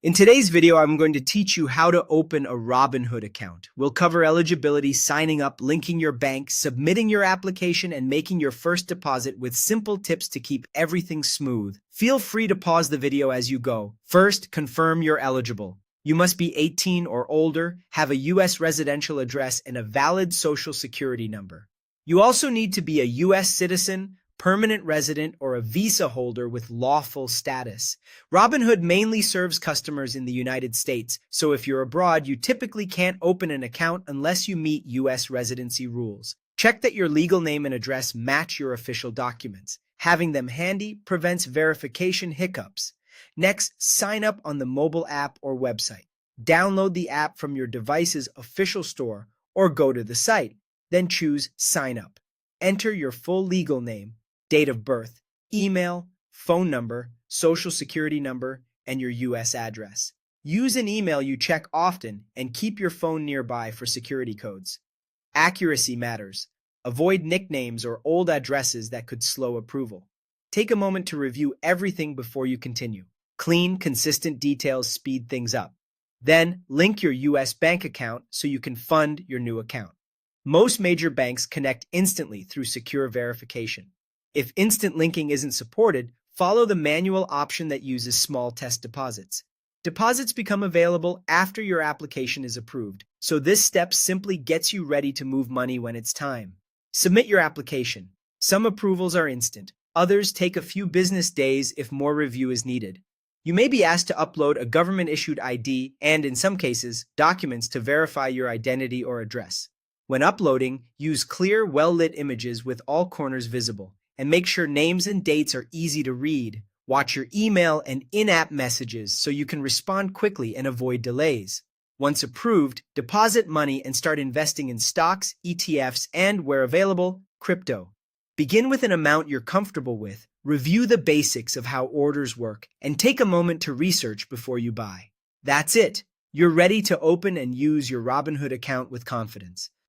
In today's video, I'm going to teach you how to open a Robinhood account. We'll cover eligibility, signing up, linking your bank, submitting your application, and making your first deposit with simple tips to keep everything smooth. Feel free to pause the video as you go. First, confirm you're eligible. You must be 18 or older, have a U.S. residential address, and a valid social security number. You also need to be a U.S. citizen, permanent resident, or a visa holder with lawful status. Robinhood mainly serves customers in the United States, so if you're abroad, you typically can't open an account unless you meet U.S. residency rules. Check that your legal name and address match your official documents. Having them handy prevents verification hiccups. Next, sign up on the mobile app or website. Download the app from your device's official store or go to the site. Then choose Sign Up. Enter your full legal name, date of birth, email, phone number, social security number, and your U.S. address. Use an email you check often and keep your phone nearby for security codes. Accuracy matters. Avoid nicknames or old addresses that could slow approval. Take a moment to review everything before you continue. Clean, consistent details speed things up. Then, link your U.S. bank account so you can fund your new account. Most major banks connect instantly through secure verification. If instant linking isn't supported, follow the manual option that uses small test deposits. Deposits become available after your application is approved, so this step simply gets you ready to move money when it's time. Submit your application. Some approvals are instant, others take a few business days if more review is needed. You may be asked to upload a government-issued ID and, in some cases, documents to verify your identity or address. When uploading, use clear, well-lit images with all corners visible, and make sure names and dates are easy to read. Watch your email and in-app messages so you can respond quickly and avoid delays. Once approved, deposit money and start investing in stocks, ETFs, and, where available, crypto. Begin with an amount you're comfortable with, review the basics of how orders work, and take a moment to research before you buy. That's it. You're ready to open and use your Robinhood account with confidence.